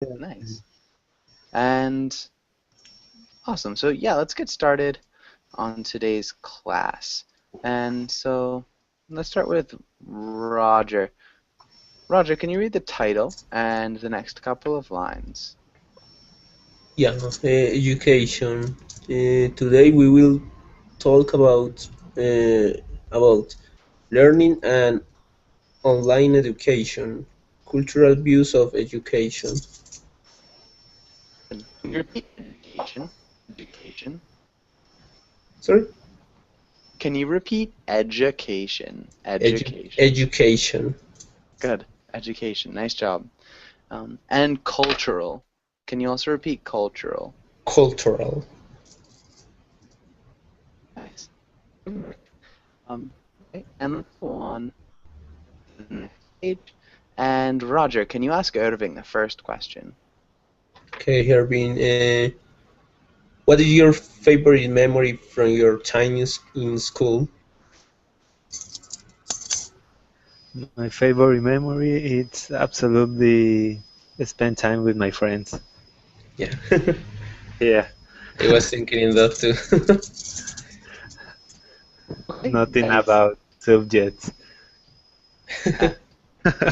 Nice. And awesome. So yeah, let's get started on today's class. And so let's start with Roger. Roger, can you read the title and the next couple of lines? Yeah, education. Today we will talk about learning and online education, cultural views of education. Can you repeat education? Education. Sorry, Can you repeat education? Education. education, Good. Education. Nice job. And cultural. Can you also repeat cultural? cultural. Nice. Okay, and let's go on to the next page. And Roger, can you ask Irving the first question? Okay, Herbin. What is your favorite memory from your time in school? My favorite memory it's absolutely spend time with my friends. Yeah, Yeah, I was thinking in that too. Okay, nothing nice. about subjects.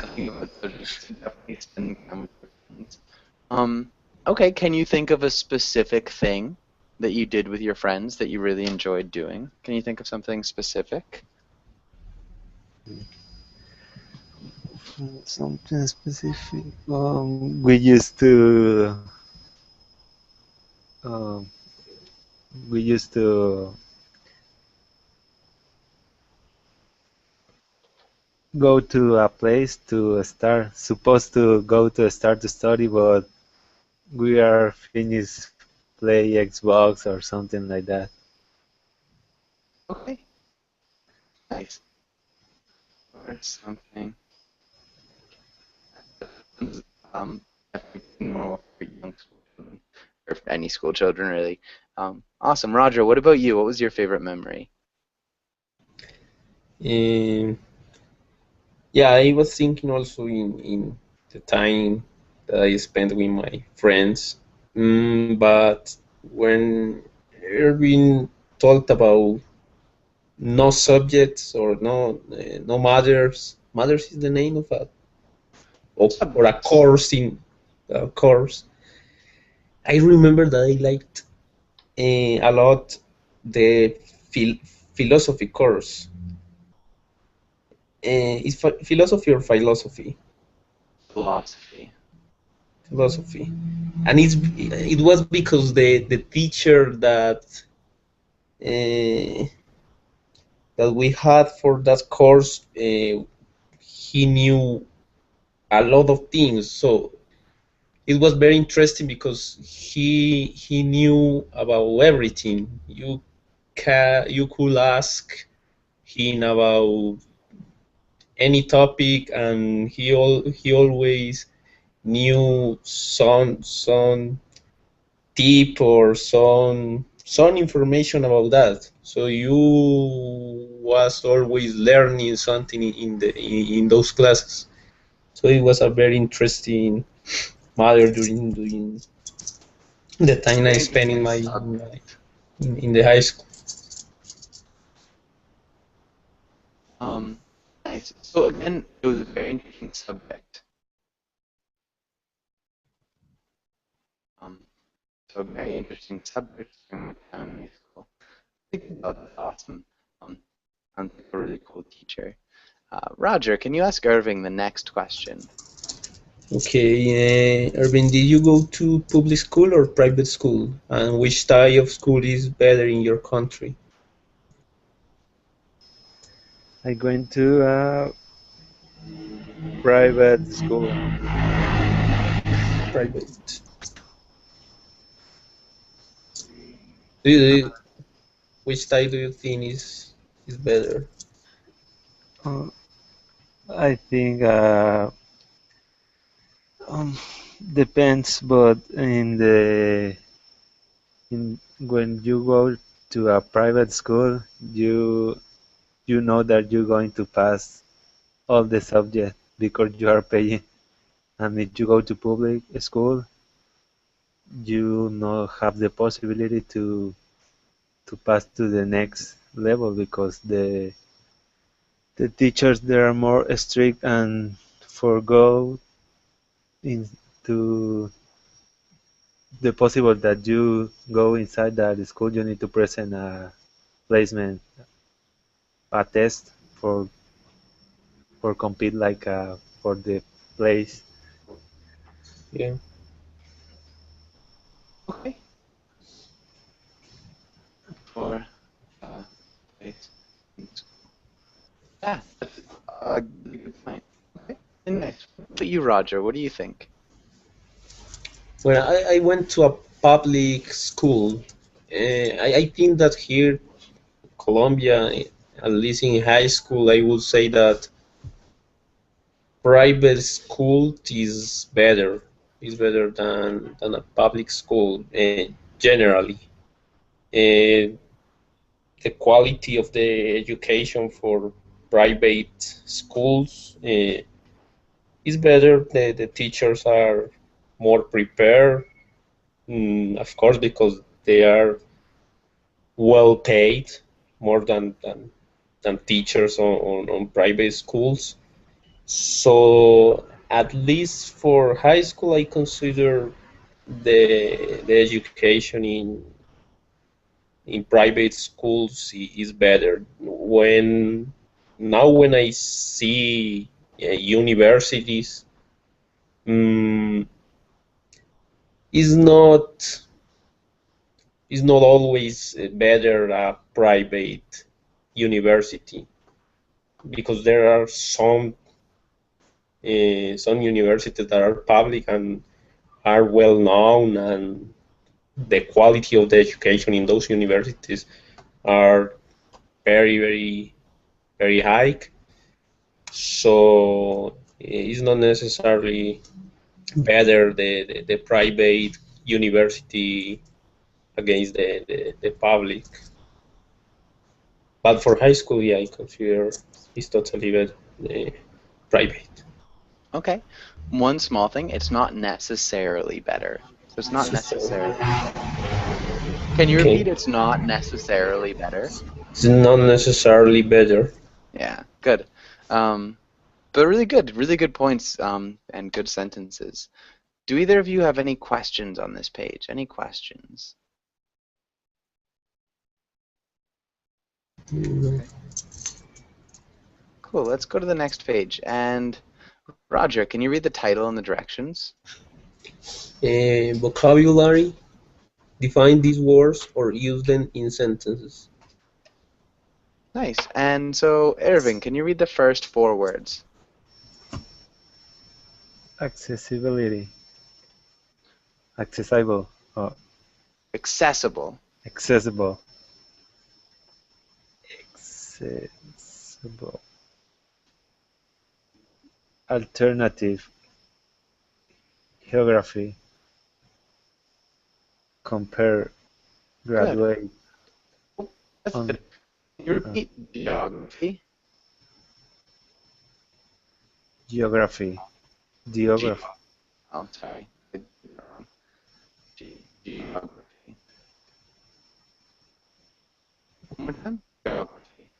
Nothing about subjects, definitely spending time with your friends. Um, okay, can you think of a specific thing that you did with your friends that you really enjoyed doing? Can you think of something specific? Something specific. We used to um, we used to go to a place to start. Supposed to go to start to study, but we are finished play Xbox or something like that. Okay, nice. Or something. Um, definitely normal for young school children, or for any school children really. Awesome, Roger. What about you? What was your favorite memory? um, yeah, I was thinking also in the time that I spent with my friends. But when Erwin talked about no subjects or no matters is the name of or a Subjects. course in a course. I remember that I liked a lot the phil- philosophy course. It's philosophy or philosophy? Philosophy. Philosophy, and it was because the teacher uh, that we had for that course, he knew a lot of things. So it was very interesting because he knew about everything. You could ask him about any topic, and he always knew some tip or some information about that. So you was always learning something in those classes. So it was a very interesting matter during the time I Very spent interesting subject. in the high school. Um, nice. So again, it was a very interesting subject. Um, so a very interesting subject during my time in high school. Thinking about that, awesome. Um, Sounds like a really cool teacher. Roger, can you ask Irving the next question? Okay, Irvin, did you go to public school or private school? And which type of school is better in your country? I went to a private school. Private. Do you, which type do you think is better? Uh, I think um, depends, but when you go to a private school, you know that you're going to pass all the subjects because you are paying. And if you go to public school, you not have the possibility to pass to the next level because the teachers there are more strict and forgo into the possible that you go inside that school you need to present a placement a test for compete like for the place. Yeah. Okay. For place in school. Yeah, that's a really good point. Okay. And next, what about you, Roger? What do you think? When I went to a public school, I think that here, Colombia, at least in high school, I would say that private school is better than a public school generally. Uh, the quality of the education for private schools is better. The teachers are more prepared, of course, because they are well paid more than teachers on private schools. So at least for high school, I consider the education in private schools is better. When I see universities, um, is not is not always better a private university because there are some universities that are public and are well known, and the quality of the education in those universities are very high. So it's not necessarily better the private university against the public. But for high school, yeah, I consider it's totally better private. Okay. One small thing, it's not necessarily better. So it's not necessarily. Can you Okay, repeat it's not necessarily better? it's not necessarily better. Yeah, good. Um, but really good points and good sentences. Do either of you have any questions on this page? Any questions? Mm, Okay. Cool, let's go to the next page. And Roger, can you read the title and the directions? vocabulary. Define these words or use them in sentences. Nice. And so, Irving, can you read the first four words? Accessibility, accessible, or Accessible. accessible, accessible, alternative, geography, compare, Good. graduate, That's on good. Can you uh, repeat geography? geography, Ge geography, oh, sorry. I did it wrong. Geography. One more time. Geography.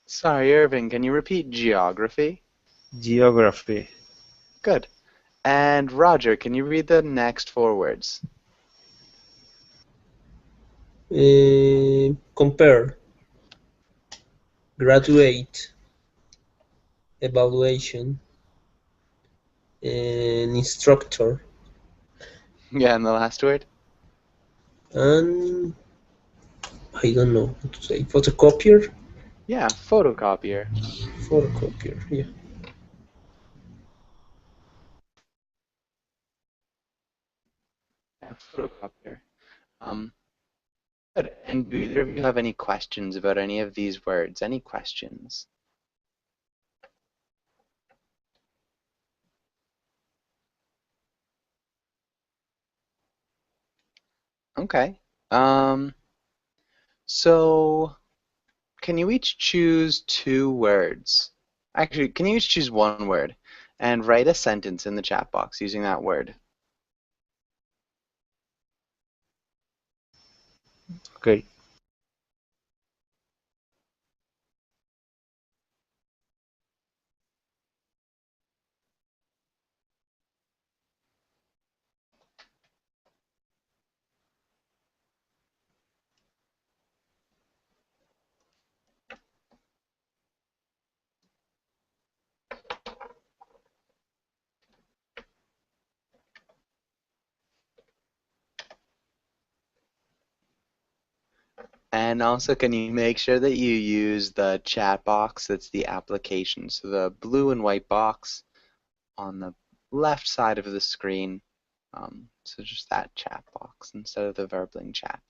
Sorry, Irving, can you repeat geography? geography, Good. And Roger, can you read the next four words? Compare, graduate, evaluation, and instructor, Yeah, and the last word? and I don't know what to say. Photocopier? Yeah, photocopier. Photocopier, yeah. Yeah, photocopier. Um, good. And do either of you have any questions about any of these words? Any questions? Okay. Um, so can you each choose 2 words? Actually, can you each choose 1 word and write a sentence in the chat box using that word? Okay. And also, can you make sure that you use the chat box that's the application? So the blue and white box on the left side of the screen. So just that chat box instead of the Verbling chat.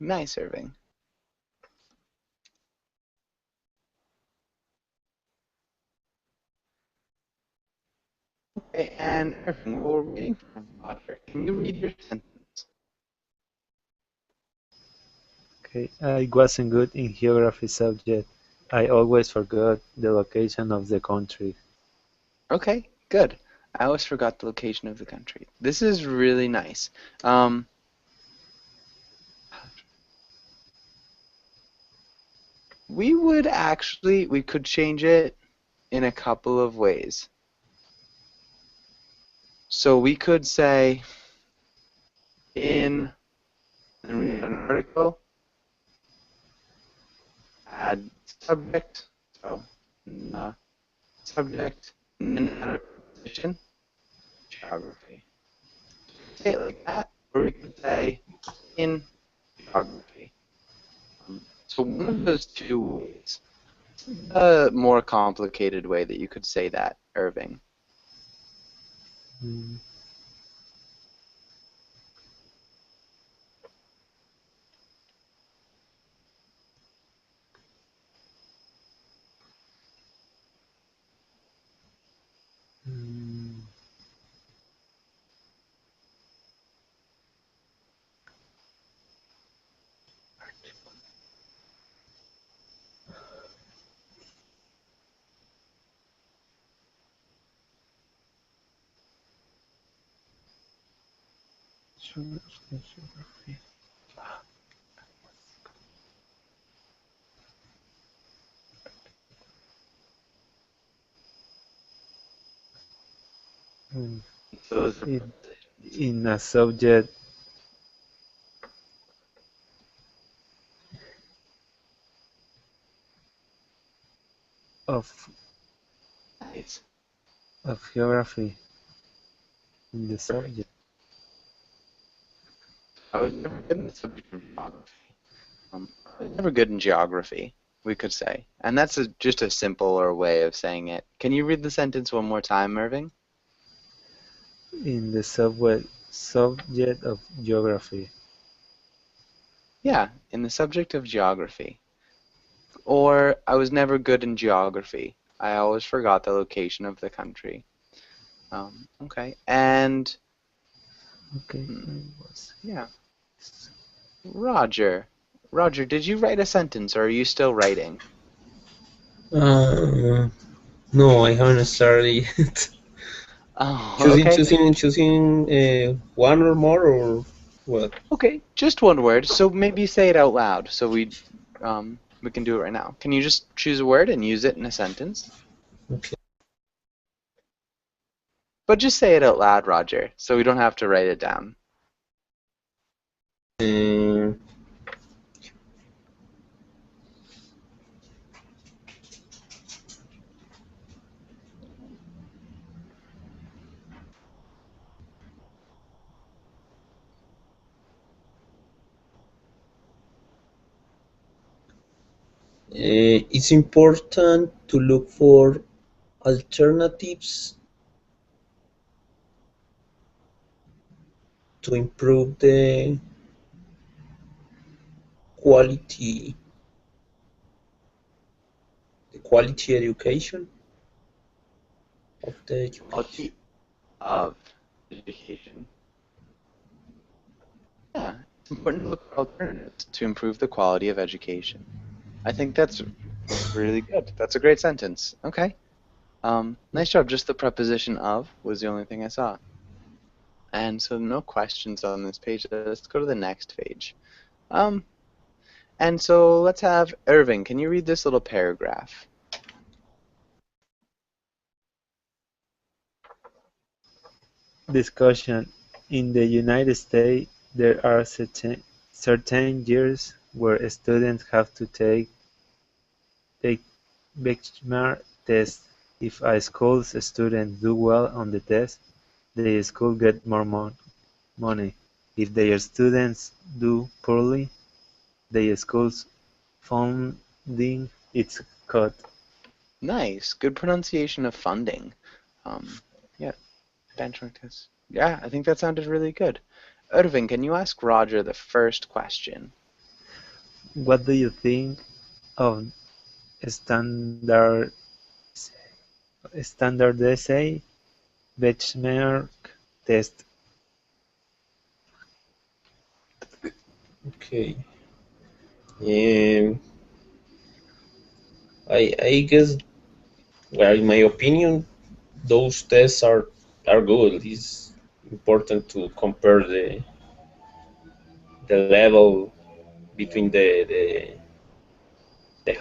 Nice, Irving. Okay, and Irving, while we're waiting for Roger, can you read your sentence? Okay. I wasn't good in geography subject. I always forgot the location of the country. Okay, good. I always forgot the location of the country. This is really nice. We could change it in a couple of ways. So we could say in an article, add subject, so subject, and then add a preposition, geography. Say it like that, or we could say in geography. So one of those 2 ways. A more complicated way that you could say that, Irving. Mm. Mm. Geography. Mm. So In a subject of nice. geography in the Perfect. subject. I was never good in the subject of geography. I was never good in geography, we could say. And that's just a simpler way of saying it. Can you read the sentence one more time, Irving? In the subject of geography. Yeah, in the subject of geography. Or I was never good in geography. I always forgot the location of the country. Okay, and Okay. I was. yeah, Roger. Roger, did you write a sentence or are you still writing? No, I haven't started yet. Oh, Choosing, okay. one or more, or what? Okay, just one word. So maybe say it out loud. So we can do it right now. Can you just choose a word and use it in a sentence? Okay. But just say it out loud, Roger, so we don't have to write it down. Um, it's important to look for alternatives to improve quality, the quality education of the education. Quality of education. Yeah, it's important to look for alternatives to improve the quality of education. I think that's really good. That's a great sentence. Okay. Nice job. Just the preposition of was the only thing I saw. And so no questions on this page. Let's go to the next page. Um, and so let's have Irving. Can you read this little paragraph? Discussion. In the United States, there are certain years where students have to take benchmark tests. If a school's students do well on the test, the school get more money. If their students do poorly, the school's funding is cut. Nice. Good pronunciation of funding. Yeah, benchmark test. Yeah, I think that sounded really good. Irving, can you ask Roger the first question? What do you think of standard standardized benchmark test? Okay. Um, I guess, well, in my opinion, those tests are good. It's important to compare the level between the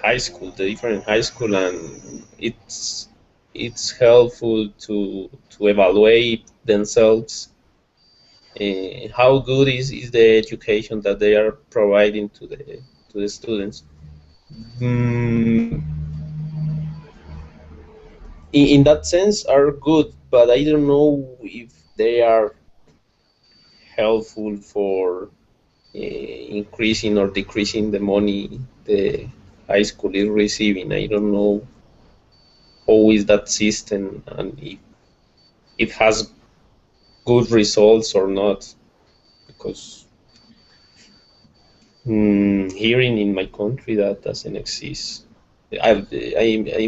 high school, the different high school, and it's helpful to evaluate themselves. How good is the education that they are providing to the students? Mm, in that sense, are good, but I don't know if they are helpful for increasing or decreasing the money the high school is receiving. I don't know how is that system and if it has good results or not. Because here in my country that doesn't exist. I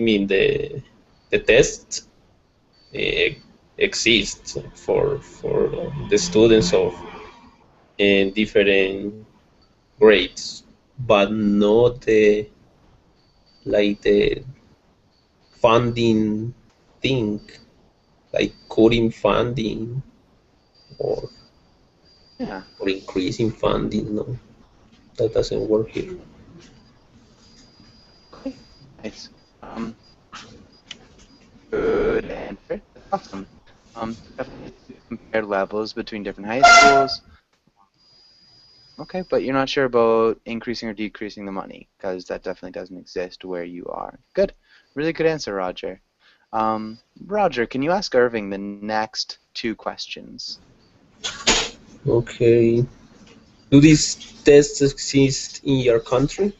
mean the test uh, exists for the students of different grades, but not the funding thing, like cutting funding or Yeah, or increasing funding. No, that doesn't work here. okay, nice. Um, Good answer. That's awesome. Definitely compare levels between different high schools. Okay, but you're not sure about increasing or decreasing the money because that definitely doesn't exist where you are. Good. Really good answer, Roger. Roger, can you ask Irving the next two questions? Okay. Do these tests exist in your country?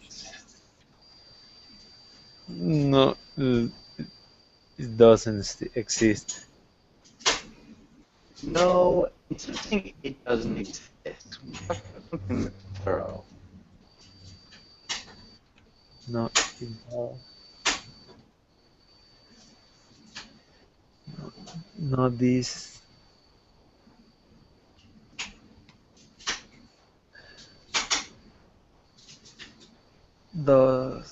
No, it doesn't exist. No, it's not saying it doesn't exist. We talked about something that's thorough. No, no, this. The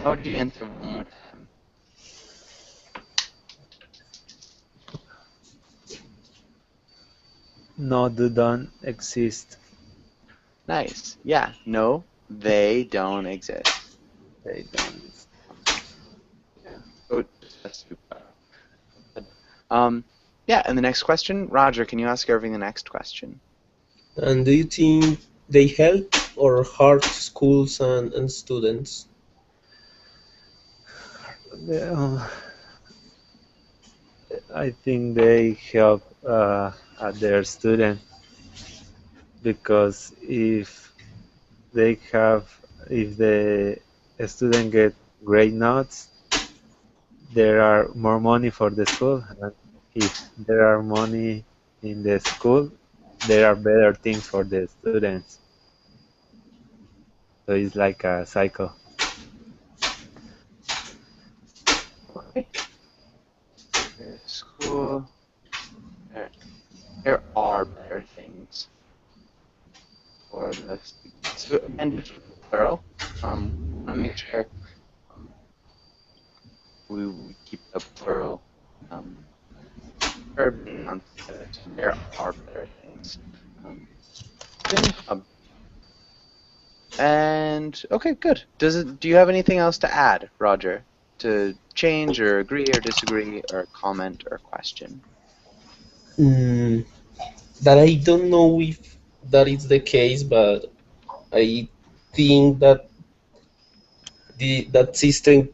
How would you answer one more time? No, they don't exist. Nice. Yeah. No, they don't exist. They don't. Oh, that's super. Yeah, and the next question, Roger, can you ask Irving the next question? And do you think they help or hurt schools and students? Uh, I think they help their students because they have, if the student get great notes, there are more money for the school. And if there are money in the school, there are better things for the students. So it's like a cycle. Okay. School. There are better things for the students. So again, just plural. I make sure we keep the plural verb instead. There are better things. Good. And okay, good. Do you have anything else to add, Roger? To change or agree or disagree or comment or question? That I don't know if that is the case, but I think that that system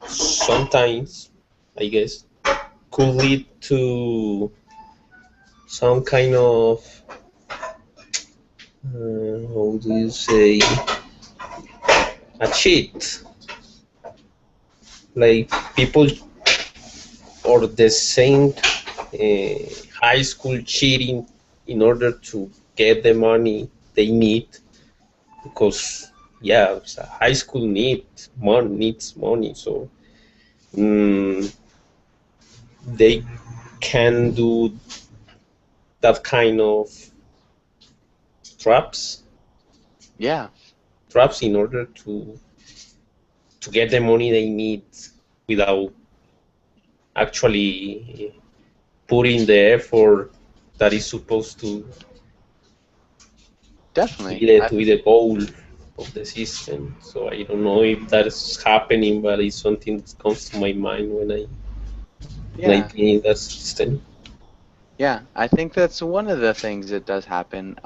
sometimes, I guess, could lead to some kind of how do you say, a cheat, like people or the same high school cheating in order to get the money they need, because yeah, so high school needs money, so mm, they can do that kind of traps Yeah, traps in order to get the money they need without actually putting the effort that is supposed definitely. to be the goal of the system. So I don't know if that is happening, but it's something that comes to my mind when I Yeah, think that system. yeah. I think that's one of the things that does happen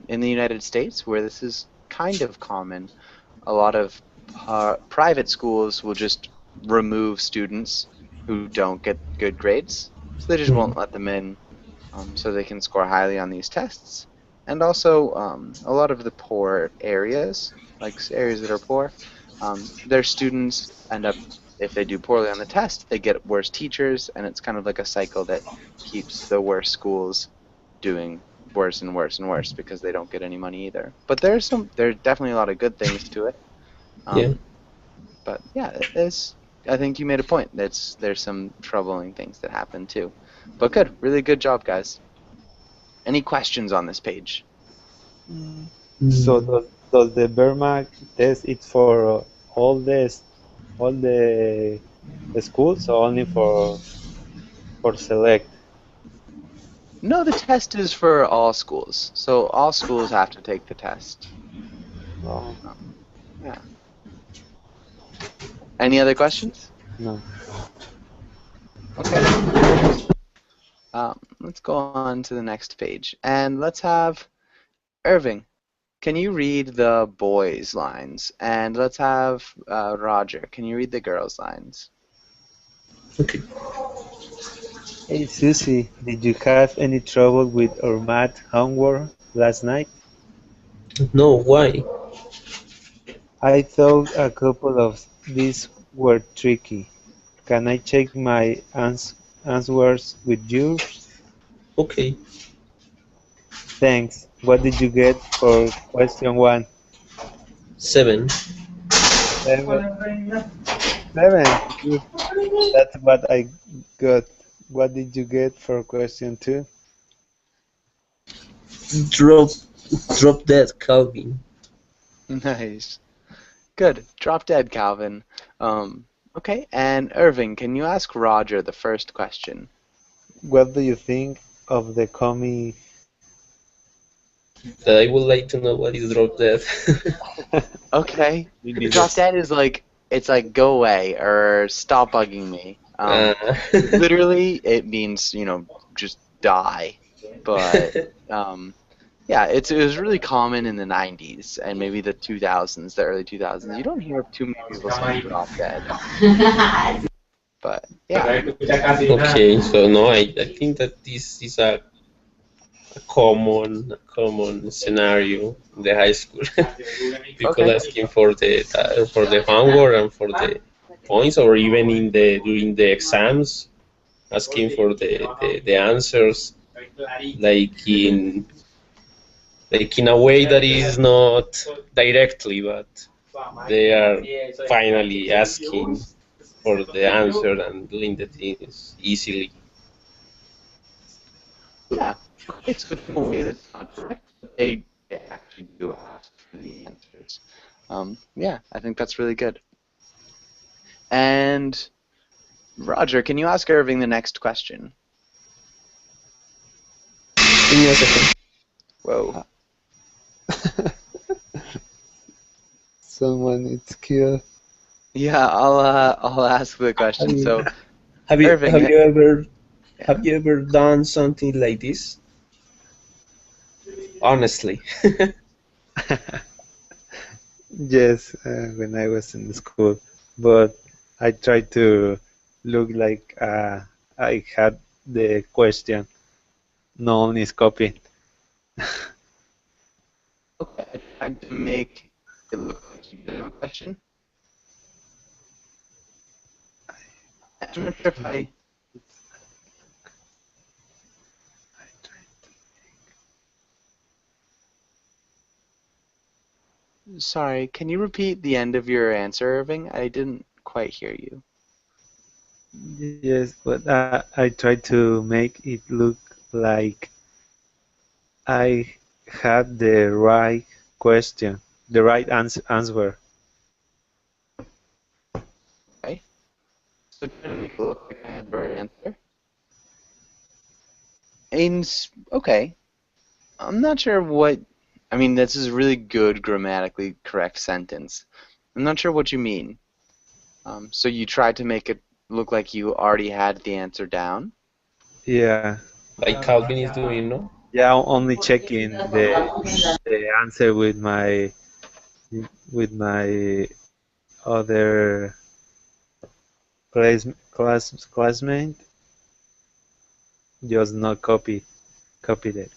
in the United States, where this is kind of common. A lot of private schools will just remove students who don't get good grades, so they just won't Mhm. let them in, so they can score highly on these tests. And also, a lot of the poor areas, like areas that are poor, their students end up, if they do poorly on the test, they get worse teachers, and it's kind of like a cycle that keeps the worst schools doing worse and worse and worse because they don't get any money either. But there's definitely a lot of good things to it. Yeah. Um, but yeah, I think you made a point. There's some troubling things that happen too. But good, really good job, guys. Any questions on this page? So Mm. does the Verma test it for all the schools or only for select? No, the test is for all schools. So all schools have to take the test. Oh, Yeah. Any other questions? no. Okay. Let's go on to the next page. And let's have Irving. Can you read the boys' lines? And let's have Roger. Can you read the girls' lines? Okay. Hey Susie, did you have any trouble with our math homework last night? No, why? I thought a couple of these were tricky. Can I check my answers with yours? Okay. Thanks. What did you get for question one? 7. 7. 7. Good. That's what I got. What did you get for question two? Drop drop that, Calvin. Nice. Good. Drop dead, Calvin. Okay, and Irving, can you ask Roger the first question? What do you think of the comic? I would like to know what is drop dead. Okay. Me neither. Drop dead is like, it's like go away or stop bugging me. Literally, it means, just die. But yeah, it was really common in the 90s and maybe the 2000s, the early 2000s. You don't hear too many people saying drop dead. But yeah, Okay, so no, I think that this is a common scenario in the high school. People Okay. asking for the homework and for the points, or even during the exams, asking for the answers, like in a way that is not directly, but they are finally asking for the answer and doing the things easily. Yeah. Okay, so in a way that's not direct, but they actually do ask for the answers. Yeah, I think that's really good. And Roger, can you ask Irving the next question? Give me a second. Whoa. Someone is killed. Yeah, I'll ask the question. So, Irving, Have you yeah. ever done something like this? Honestly. Yes, when I was in school, but I tried to look like I had the question, no only copy. Okay, I tried to make it look like you did have a question. I'm not sure if Sorry, can you repeat the end of your answer, Irving? I didn't quite hear you. Yes, but I tried to make it look like I had the right question, the right answer. Okay. So try to make it look like I had the right answer. Okay. I'm not sure what. I mean, this is a really good grammatically correct sentence. I'm not sure what you mean. So you tried to make it look like you already had the answer down? Yeah, Like Calvin is doing, no? yeah, only checking the answer with my other classmate, just not copied it.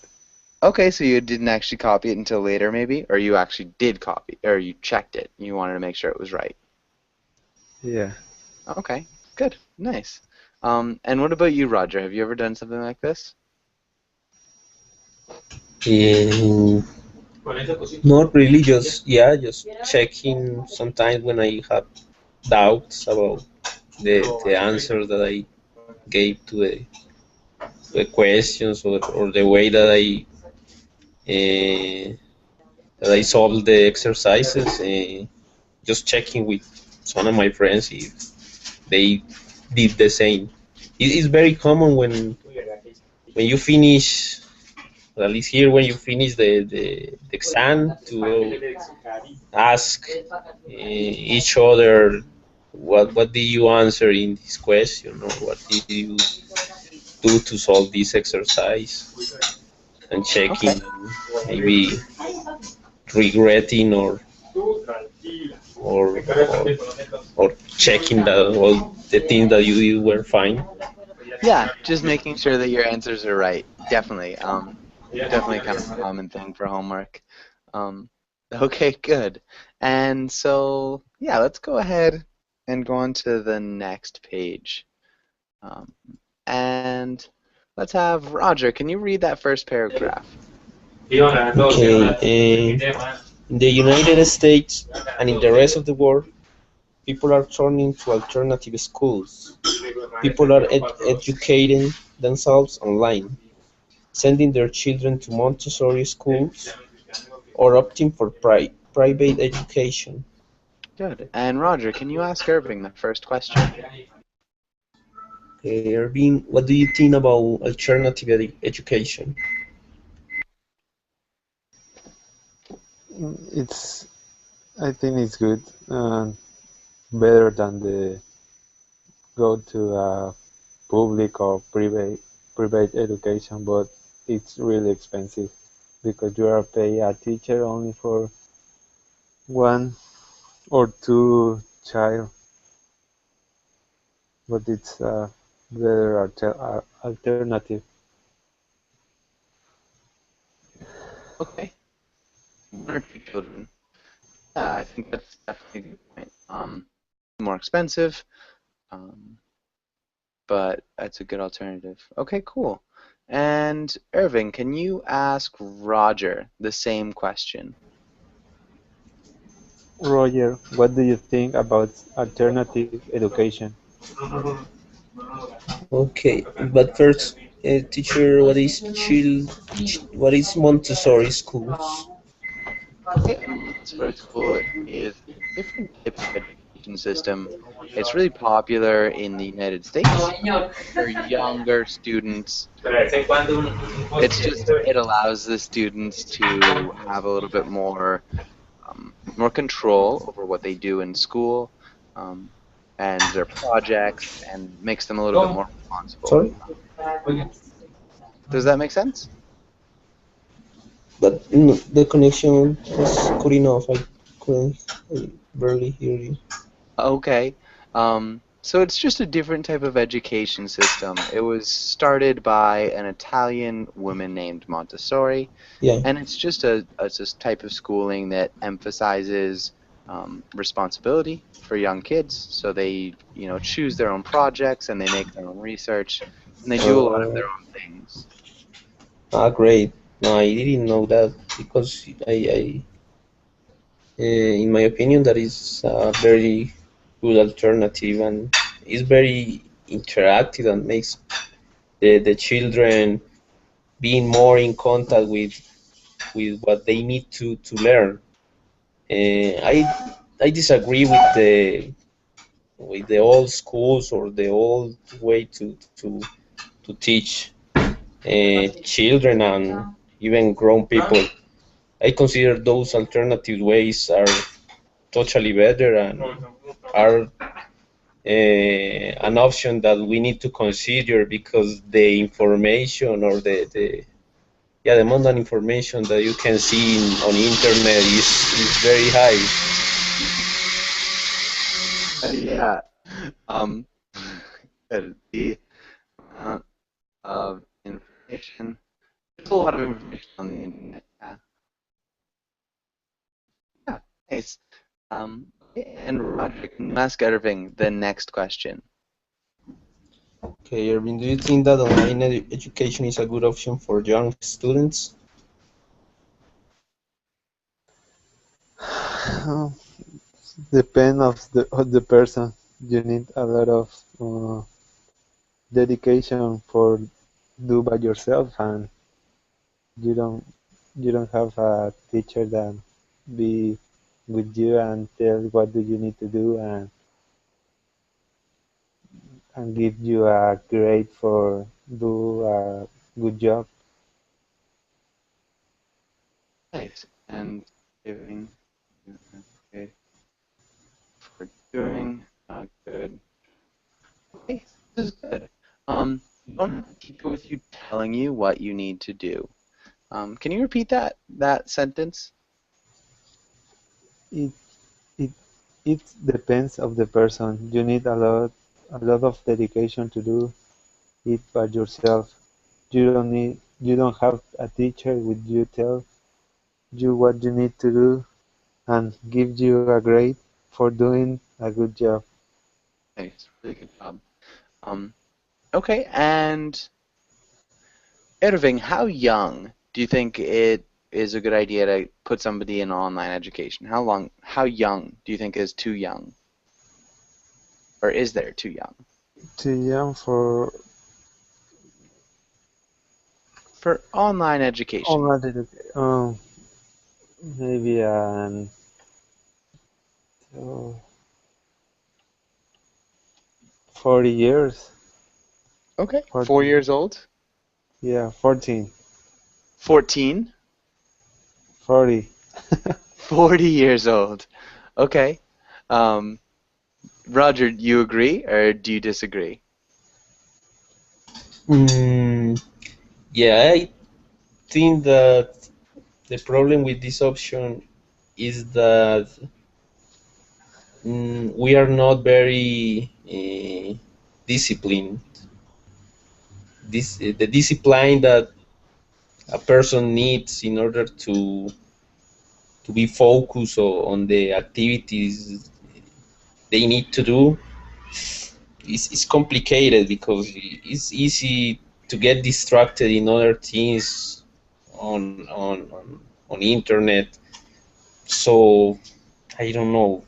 Okay, so you didn't actually copy it until later, maybe? Or you actually did copy, or you checked it. You wanted to make sure it was right. Yeah. Okay, good, nice. And what about you, Roger? Have you ever done something like this? Um, Not really, just checking sometimes when I have doubts about the answer that I gave to the questions, or the way uh, that I solved the exercises. Just checking with some of my friends if they did the same. It's very common when you finish, at least here, when you finish the exam, to ask each other what did you answer in this question, or what did you do to solve this exercise, and Okay. checking, maybe regretting, or or checking that all the things that you did were fine. Yeah, just making sure that your answers are right. Definitely. Definitely kind of a common thing for homework. Um, okay, good. And so, yeah, let's go ahead and go on to the next page. Um, and let's have Roger. Can you read that first paragraph? Okay, in the United States and in the rest of the world, people are turning to alternative schools. People are educating themselves online, sending their children to Montessori schools, or opting for private education. Good. And Roger, can you ask Irving the first question? Okay, Ervin, what do you think about alternative education? It's I think it's good, better than the go to a public or private education, but it's really expensive because you are pay a teacher only for one or two child, but it's a better alternative. Okay. One or two children. Yeah, I think that's definitely a good point. More expensive, um, but that's a good alternative. Okay, cool. And Irving, can you ask Roger the same question? Roger, what do you think about alternative education? Okay, but first, teacher, what is Montessori schools? Okay, Montessori school is a different type of education system. It's really popular in the United States for younger students. It allows the students to have a little bit more control over what they do in school, um, and their projects, and makes them a little bit more responsible. Sorry? Does that make sense? But the connection was good enough. I barely hear you. Okay. So it's just a different type of education system. It was started by an Italian woman named Montessori, Yeah. and it's this type of schooling that emphasizes responsibility for young kids. So they, choose their own projects and they make their own research and they do a lot of Uh, their own things. Great. No, I didn't know that because in my opinion, that is a very good alternative and is very interactive and makes the children being more in contact with what they need to learn. I disagree with the old schools or the old way to teach children and even grown people. I consider those alternative ways are totally better and are an option that we need to consider because the information or the amount of information that you can see on internet is very high. Yeah. Um, the amount of information. There's a lot of information on the internet. Yeah. Yeah. Nice. And Roger, can you ask Irving the next question? Okay, Erwin, do you think that online education is a good option for young students? Depend of the person. You need a lot of dedication for do by yourself, and you don't you don't have a teacher that be with you and tell what do you need to do and give you a grade for do a good job. Nice. And giving you a grade for doing good. Okay, this is good. You don't have people with you telling you what you need to do. Can you repeat that sentence? It it it depends of the person. You need a lot of dedication to do it by yourself. You don't have a teacher with you tell you what you need to do and give you a grade for doing a good job. Nice, really good job. Um, okay, and Irving, how young do you think it is a good idea to put somebody in online education? How young do you think is too young? Or is there too young? Too young for For online education. online education. Maybe Oh, 40 years. Okay. 4 14. years old. Yeah, 14. 14. 40. 40 years old. Okay. Um, Roger, you agree or do you disagree? Mm, yeah, I think that the problem with this option is that we are not very disciplined. The discipline that a person needs in order to be focused on the activities they need to do is complicated because it's easy to get distracted in other things on internet. So I don't know.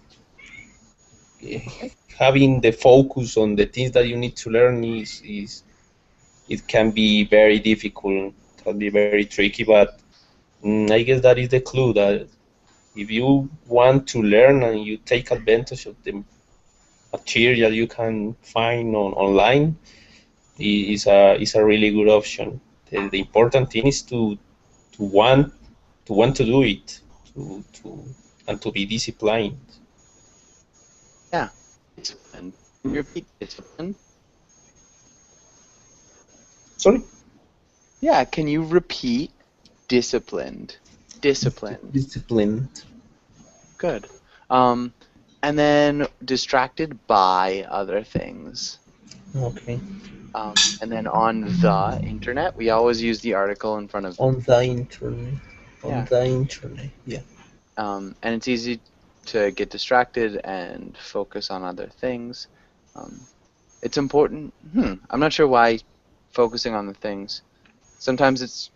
Okay. Having the focus on the things that you need to learn is it can be very difficult, can be very tricky. But I guess that is the clue that if you want to learn and you take advantage of the material you can find online, is a really good option. The important thing is to want to do it, to and to be disciplined. Yeah. Disciplined. Can you repeat disciplined? Sorry, Yeah, can you repeat disciplined? Disciplined. disciplined. Good. Um, and then distracted by other things. Okay. And then on the internet, we always use the article in front of, On the internet. On yeah. the internet. Yeah. And it's easy to get distracted and focus on other things. Um, it's important. I'm not sure why focusing on the things. Sometimes it's,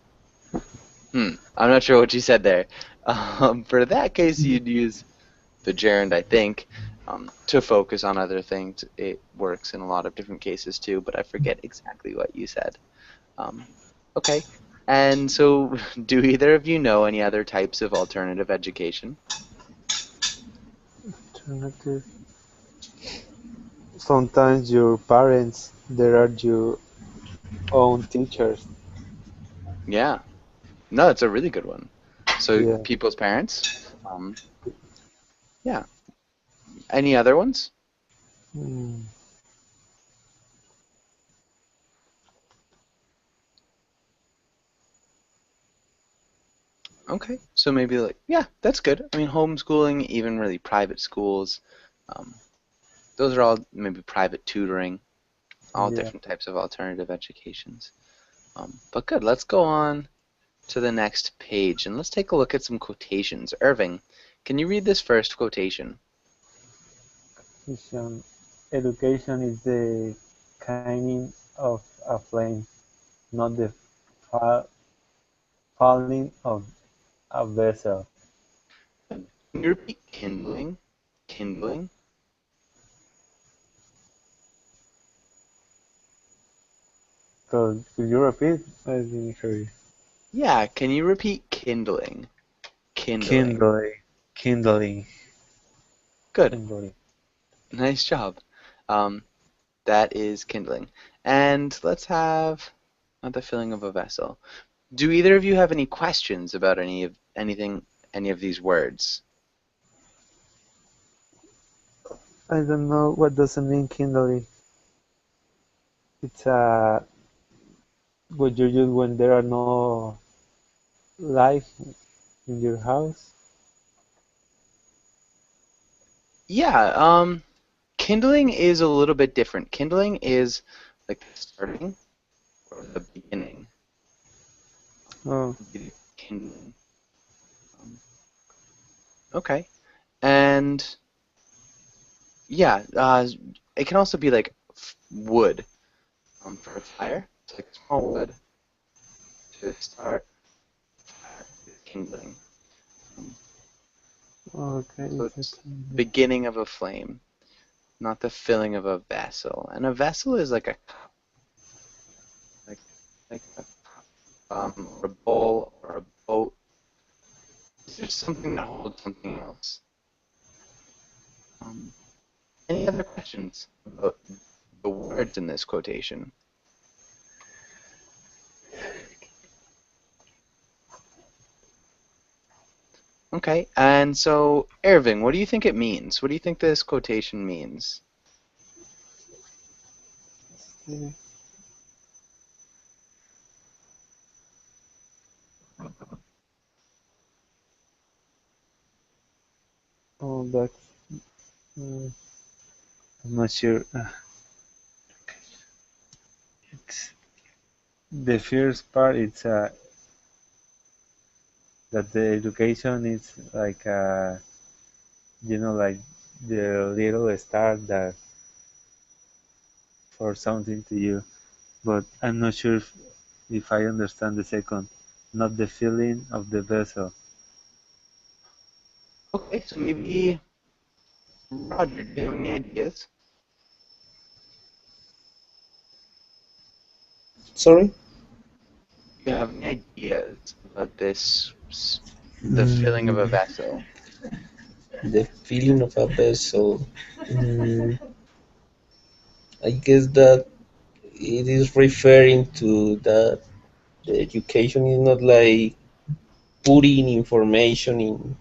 I'm not sure what you said there. For that case, you'd use the gerund, I think, to focus on other things. It works in a lot of different cases too, but I forget exactly what you said. Um, okay. And so, do either of you know any other types of alternative education? Alternative. Sometimes your parents, there are your own teachers. Yeah. No, it's a really good one. So, Yeah. people's parents. Um, yeah. Any other ones? Mm. Okay. So maybe like, yeah, that's good. I mean, homeschooling, even really private schools, um, those are all maybe private tutoring, all Yeah. different types of alternative educations. But good. Let's go on to the next page and let's take a look at some quotations. Irving, can you read this first quotation? Education. Education is the kindling of a flame, not the fa- falling of a vessel. Can you repeat kindling? Kindling? So, could you repeat? I didn't hear you. Yeah, can you repeat kindling? Kindling. Kindling. Kindling. Good. Kindling. Nice job. Um, that is kindling. And let's have not the filling of a vessel. Do either of you have any questions about any of these words? I don't know what does it mean kindling. It's what you use when there are no light in your house. Yeah, kindling is a little bit different. Kindling is like the starting or the beginning. Oh, Would be the kindling. Um, okay. And yeah, it can also be like wood for a fire. It's like small wood to start fire is kindling. Um, okay. so It's a it's kindling. beginning of a flame, not the filling of a vessel. And a vessel is like a cup, like a cup, or a bowl or a boat. It's just something that holds something else. Um, any other questions about the words in this quotation? Okay, and so Irving, what do you think it means? What do you think this quotation means? Oh, that's. I'm not sure. It's, the first part it's that the education is like like the little start that for something to you. But I'm not sure if I understand the second. Not the feeling of the vessel. Okay, so maybe Roger, do you have any ideas? Sorry? Do you have any ideas about this, the filling of a Mm, vessel? the feeling of a vessel. Mm, I guess that it is referring to that the education is not like putting information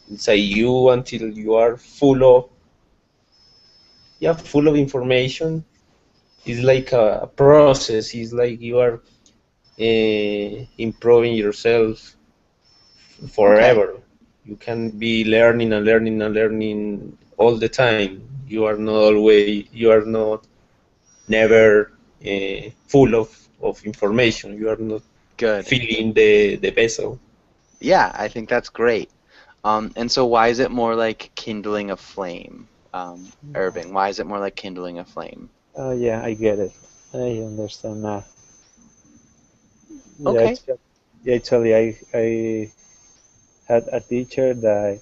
inside you until you are full of information. It's like a process. It's like you are improving yourself Okay, forever. You can be learning and learning and learning all the time. You are not never full of information. You are not good. filling the vessel. Yeah, I think that's great. And so why is it more like kindling a flame? Irving, why is it more like kindling a flame? Oh yeah, I get it. I understand now. Yeah, Okay, actually, I had a teacher that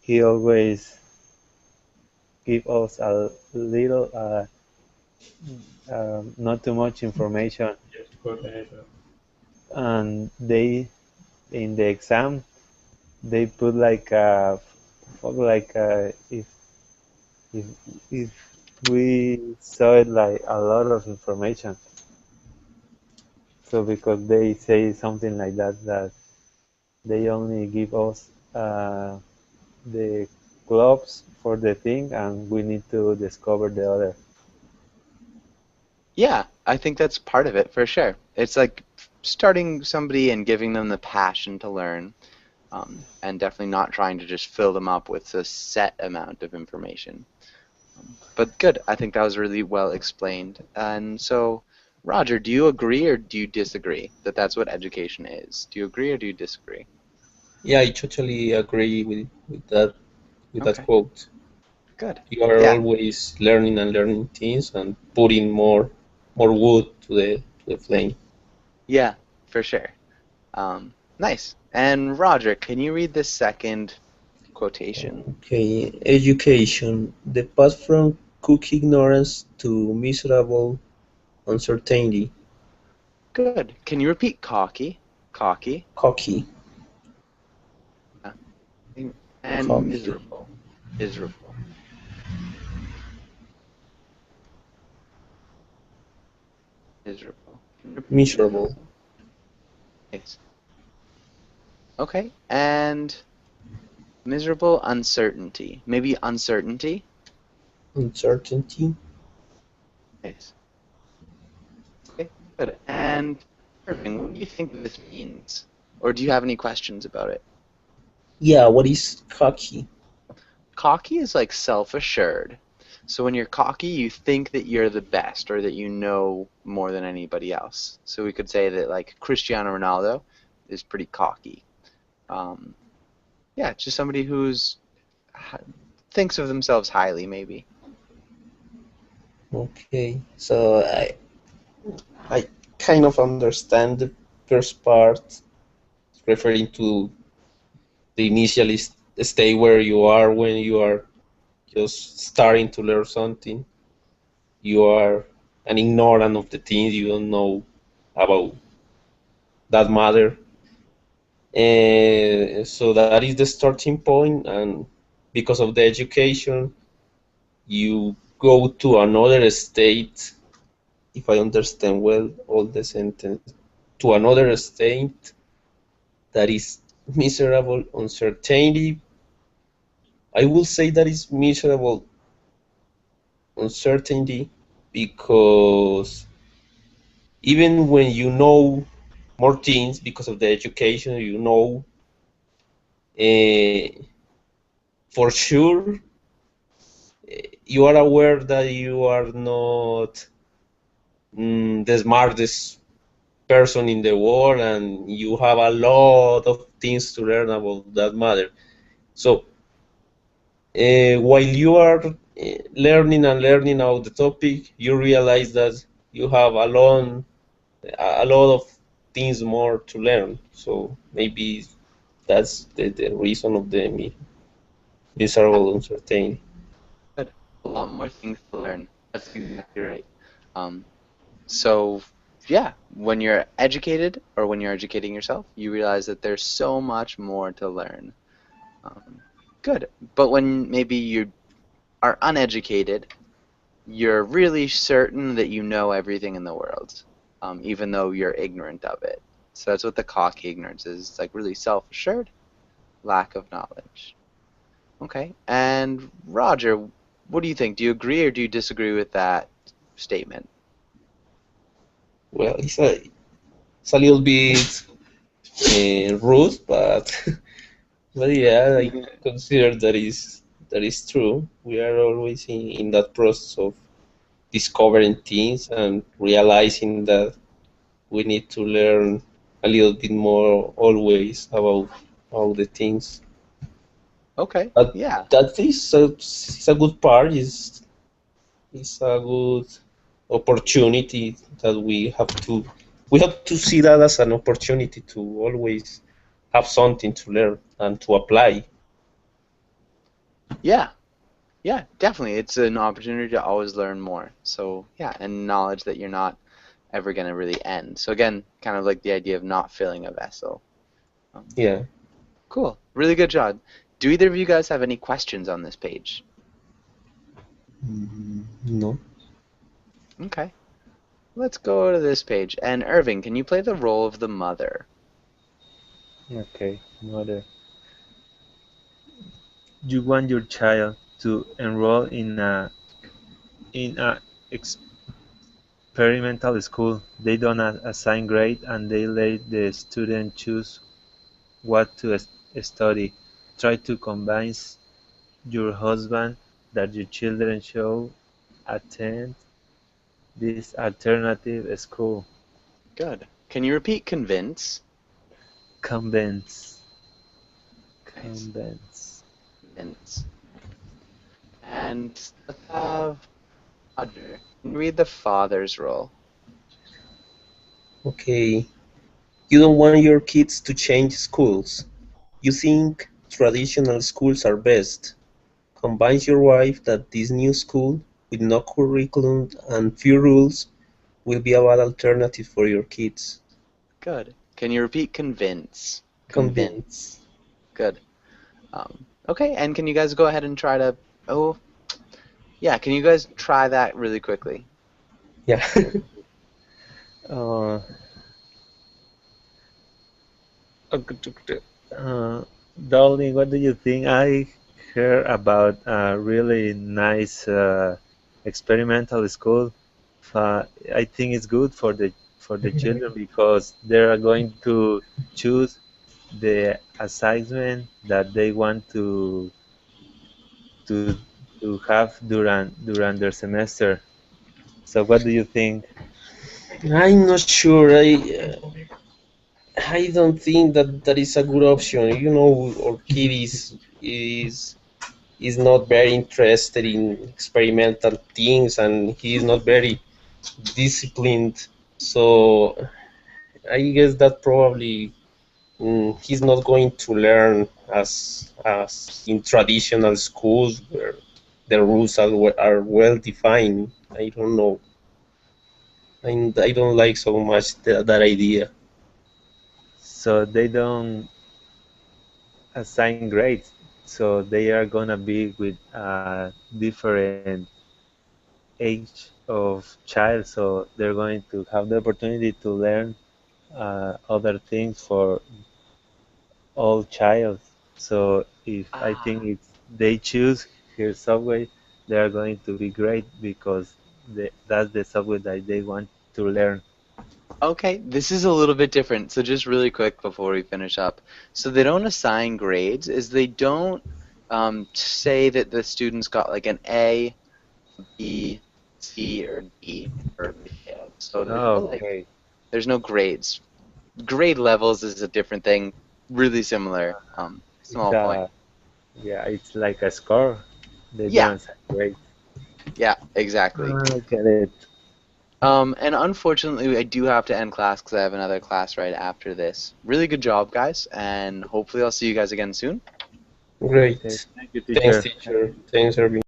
he always give us a little, not too much information, and they in the exam they put if if if we saw it like a lot of information. So because they say something like that they only give us the gloves for the thing, and we need to discover the other. yeah, I think that's part of it for sure. It's like starting somebody and giving them the passion to learn, and definitely not trying to just fill them up with a set amount of information. But good, I think that was really well explained. And so, Roger, do you agree or do you disagree that that's what education is? Do you agree or do you disagree? Yeah, I totally agree with that Okay, quote. good. You are Yeah, always learning and learning things and putting more wood to the flame. yeah, for sure. Nice. And Roger, can you read the second quotation? Okay, education. The path from cookie ignorance to miserable uncertainty. Good. Can you repeat cocky? Cocky. Cocky. Yeah. And Cocky. miserable. Miserable. Miserable. Can you repeat that Miserable. also? Nice. Okay. And miserable uncertainty. Maybe uncertainty. Uncertainty. Nice. Okay. Good. And Irving, what do you think this means? Or do you have any questions about it? Yeah, what is cocky? Cocky is like self-assured. So when you're cocky, you think that you're the best or that you know more than anybody else. So we could say that like Cristiano Ronaldo is pretty cocky. Um, yeah, just somebody who's thinks of themselves highly, maybe. Okay, so I kind of understand the first part referring to the initial state where you are when you are just starting to learn something. You are an ignorant of the things you don't know about that matter. So that is the starting point, and because of the education, you go to another state, if I understand well all the sentence, to another state that is miserable uncertainty. I will say that is miserable uncertainty because even when you know more things because of the education, you know uh, for sure you are aware that you are not the smartest person in the world and you have a lot of things to learn about that matter. So while you are learning and learning about the topic, you realize that you have a lot of things more to learn. So maybe that's the reason of the miserable uncertainty. Good. A lot more things to learn. That's exactly right. Um, so yeah, when you're educated or when you're educating yourself, you realize that there's so much more to learn. Um, good. But when maybe you are uneducated, you're really certain that you know everything in the world, even though you're ignorant of it. So that's what the cock ignorance is. It's like really self-assured, lack of knowledge. Okay. And Roger, what do you think? Do you agree or do you disagree with that statement? Well, it's a little bit rude, but but yeah, I consider that is true. We are always in that process of discovering things and realizing that we need to learn a little bit more always about all the things. Okay. But Yeah. that is a good part. Is a good opportunity that we have to see that as an opportunity to always have something to learn and to apply. Yeah. Yeah, definitely. It's an opportunity to always learn more. So, yeah, and knowledge that you're not ever going to really end. So, again, kind of like the idea of not filling a vessel. Um, Yeah. cool. Really good job. Do either of you guys have any questions on this page? No. Okay. Let's go to this page. And Irving, can you play the role of the mother? Okay, mother. You want your child to enroll in a experimental school. They don't assign grade and they let the student choose what to study. Try to convince your husband that your children should attend this alternative school. Good. Can you repeat convince? Convince. Nice. Convince. Convince. And let's have Roger. Can you read the father's role? Okay. You don't want your kids to change schools. You think traditional schools are best. Convince your wife that this new school, with no curriculum and few rules, will be a bad alternative for your kids. Good. Can you repeat convince? Convince. Convince. Good. Okay, and can you guys go ahead and try to, oh, yeah, can you guys try that really quickly? Yeah. Uh, uh, Darling, what do you think? I heard about a really nice experimental school. I think it's good for the children because they are going to choose the assignment that they want to to have during their semester. So, what do you think? I'm not sure. I don't think that that is a good option. You know, our kid is not very interested in experimental things, and he is not very disciplined. So I guess that probably he's not going to learn as in traditional schools where the rules are well defined. I don't know. I don't like so much that idea. So they don't assign grades. so they are gonna be with a different age of child, so they're going to have the opportunity to learn other things for all child. So if I think Ah, if they choose her subway, they are going to be great because that's the subway that they want to learn. okay, this is a little bit different. So just really quick before we finish up. So they don't assign grades, is they don't say that the students got like an A, B, C, or D for they failed. So Okay, there's no grades. Grade levels is a different thing, really similar. it's Small point. yeah, it's like a score. They Yeah, don't assign grades. yeah, exactly. I get it. And unfortunately, I do have to end class because I have another class right after this. Really good job, guys, and hopefully I'll see you guys again soon. Okay, Great. thank you, Thanks, teacher. teacher. Thanks, Erwin.